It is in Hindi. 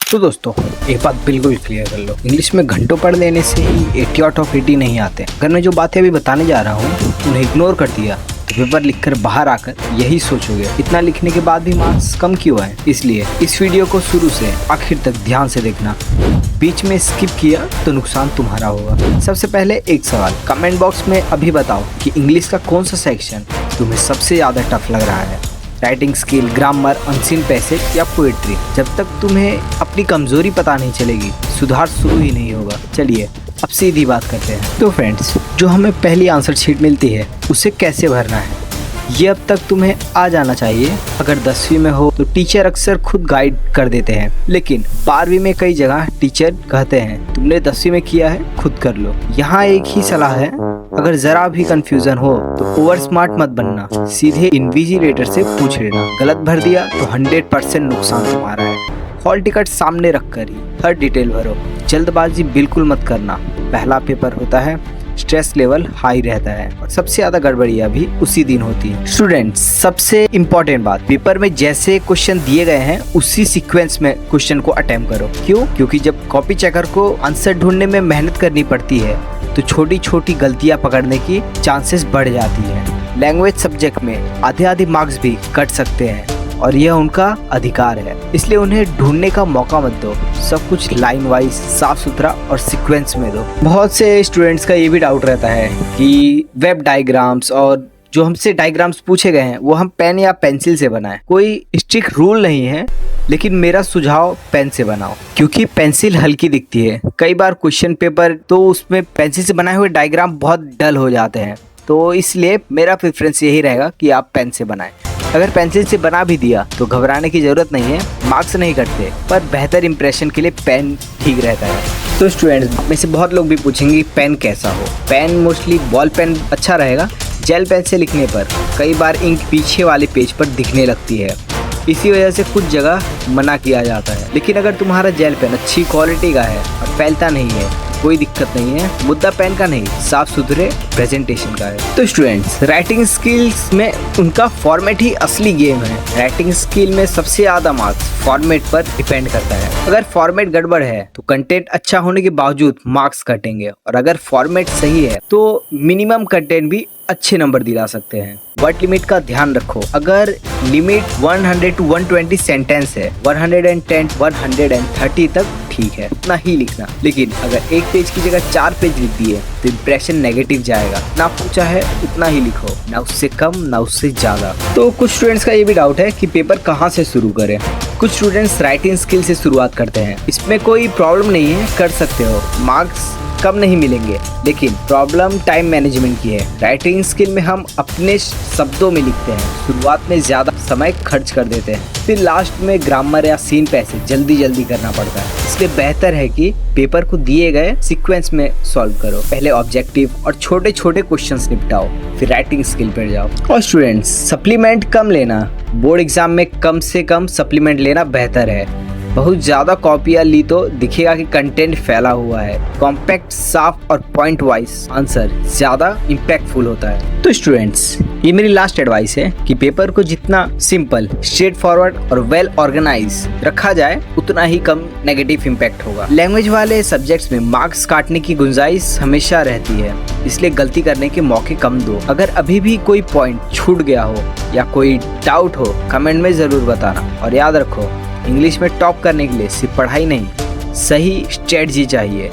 तो दोस्तों एक बात बिल्कुल क्लियर कर लो, इंग्लिश में घंटों पढ़ लेने से ही 80 आउट ऑफ 80 नहीं आते। अगर मैं जो बातें अभी बताने जा रहा हूँ उन्हें इग्नोर कर दिया तो पेपर लिखकर बाहर आकर यही सोचोगे इतना लिखने के बाद भी मार्क्स कम क्यों आए। इसलिए इस वीडियो को शुरू से आखिर तक ध्यान से देखना, बीच में स्किप किया तो नुकसान तुम्हारा होगा। सबसे पहले एक सवाल, कमेंट बॉक्स में अभी बताओ कि इंग्लिश का कौन सा सेक्शन तुम्हें सबसे ज़्यादा टफ लग रहा है। Writing skill, grammar, unseen passage या पोएट्री। जब तक तुम्हें अपनी कमजोरी पता नहीं चलेगी सुधार शुरू ही नहीं होगा। चलिए अब सीधी बात करते हैं। तो फ्रेंड्स, जो हमें पहली आंसर शीट मिलती है उसे कैसे भरना है ये अब तक तुम्हें आ जाना चाहिए। अगर 10वीं में हो तो टीचर अक्सर खुद गाइड कर देते हैं, लेकिन 12वीं में कई जगह टीचर कहते हैं तुमने 10वीं में किया है खुद कर लो। यहाँ एक ही सलाह है, अगर जरा भी कंफ्यूजन हो तो ओवर स्मार्ट मत बनना, सीधे इन्विजिलेटर से पूछ लेना। गलत भर दिया तो 100% नुकसान तुम्हारा है। हॉल टिकट सामने रखकर ही हर डिटेल भरो, जल्दबाजी बिल्कुल मत करना। पहला पेपर होता है, स्ट्रेस लेवल हाई रहता है और सबसे ज्यादा गड़बड़ियां भी उसी दिन होती है। स्टूडेंट्स, सबसे इम्पोर्टेंट बात, पेपर में जैसे क्वेश्चन दिए गए हैं उसी सीक्वेंस में क्वेश्चन को अटेम्प्ट करो। क्यों? क्योंकि जब कॉपी चेकर को आंसर ढूंढने में मेहनत करनी पड़ती है तो छोटी छोटी गलतियां पकड़ने की चांसेस बढ़ जाती है। लैंग्वेज सब्जेक्ट में आधे मार्क्स भी कट सकते हैं और यह उनका अधिकार है, इसलिए उन्हें ढूंढने का मौका मत दो। सब कुछ लाइन वाइज, साफ सुथरा और सीक्वेंस में दो। बहुत से स्टूडेंट्स का ये भी डाउट रहता है कि वेब डायग्राम्स और जो हमसे डायग्राम्स पूछे गए हैं वो हम पेन या पेंसिल से बनाएं। कोई स्ट्रिक्ट रूल नहीं है, लेकिन मेरा सुझाव पेन से बनाओ, क्योंकि पेंसिल हल्की दिखती है। कई बार क्वेश्चन पेपर तो उसमें पेंसिल से बनाए हुए डायग्राम बहुत डल हो जाते हैं, तो इसलिए मेरा प्रेफरेंस यही रहेगा कि आप पेन से बनाएं। अगर पेंसिल से बना भी दिया तो घबराने की जरूरत नहीं है, मार्क्स नहीं कटते, पर बेहतर इंप्रेशन के लिए पेन ठीक रहता है। तो स्टूडेंट्स में से बहुत लोग भी पूछेंगे पेन कैसा हो। पेन मोस्टली बॉल पेन अच्छा रहेगा। जेल पेन से लिखने पर कई बार इंक पीछे वाले पेज पर दिखने लगती है, इसी वजह से कुछ जगह मना किया जाता है। लेकिन अगर तुम्हारा जेल पेन अच्छी क्वालिटी का है और फैलता नहीं है, कोई दिक्कत नहीं है। मुद्दा पेन का नहीं, साफ सुथरे प्रेजेंटेशन का है। तो स्टूडेंट्स, राइटिंग स्किल्स में उनका फॉर्मेट ही असली गेम है। राइटिंग स्किल में सबसे ज्यादा मार्क्स फॉर्मेट पर डिपेंड करता है। अगर फॉर्मेट गड़बड़ है तो कंटेंट अच्छा होने के बावजूद मार्क्स कटेंगे, और अगर फॉर्मेट सही है तो मिनिमम कंटेंट भी अच्छे नंबर दिला सकते हैं। वर्ड लिमिट का ध्यान रखो। अगर लिमिट 100 to 120 सेंटेंस है, 110 130 तक ठीक है, उतना ही लिखना। लेकिन अगर एक पेज की जगह 4 पेज लिख दिए तो इंप्रेशन नेगेटिव जाएगा। ना पूछा है उतना ही लिखो, ना उससे कम ना उससे ज्यादा। तो कुछ स्टूडेंट्स का ये भी डाउट है कि पेपर कहाँ से शुरू करें। कुछ स्टूडेंट्स राइटिंग स्किल से शुरुआत करते हैं, इसमें कोई प्रॉब्लम नहीं है, कर सकते हो। मार्क्स कम नहीं मिलेंगे, लेकिन प्रॉब्लम टाइम मैनेजमेंट की है। राइटिंग स्किल में हम अपने शब्दों में लिखते हैं, शुरुआत में ज्यादा समय खर्च कर देते हैं, फिर लास्ट में ग्रामर या सीन पैसेज जल्दी करना पड़ता है। इसलिए बेहतर है कि पेपर को दिए गए सीक्वेंस में सॉल्व करो। पहले ऑब्जेक्टिव और छोटे छोटे क्वेश्चंस निपटाओ, फिर राइटिंग स्किल पर जाओ। और स्टूडेंट्स, सप्लीमेंट कम लेना। बोर्ड एग्जाम में कम से कम सप्लीमेंट लेना बेहतर है। बहुत ज्यादा कॉपियां ली तो दिखेगा कि कंटेंट फैला हुआ है। कॉम्पैक्ट, साफ और पॉइंट वाइज आंसर ज्यादा इम्पैक्टफुल होता है। तो स्टूडेंट्स, ये मेरी लास्ट एडवाइस है कि पेपर को जितना सिंपल, स्ट्रेट फॉरवर्ड और वेल ऑर्गेनाइज रखा जाए उतना ही कम नेगेटिव इम्पैक्ट होगा। लैंग्वेज वाले सब्जेक्ट्स में मार्क्स काटने की गुंजाइश हमेशा रहती है, इसलिए गलती करने के मौके कम दो। अगर अभी भी कोई पॉइंट छूट गया हो या कोई डाउट हो, कमेंट में जरूर बताना। और याद रखो, इंग्लिश में टॉप करने के लिए सिर्फ पढ़ाई नहीं, सही स्ट्रेटजी चाहिए।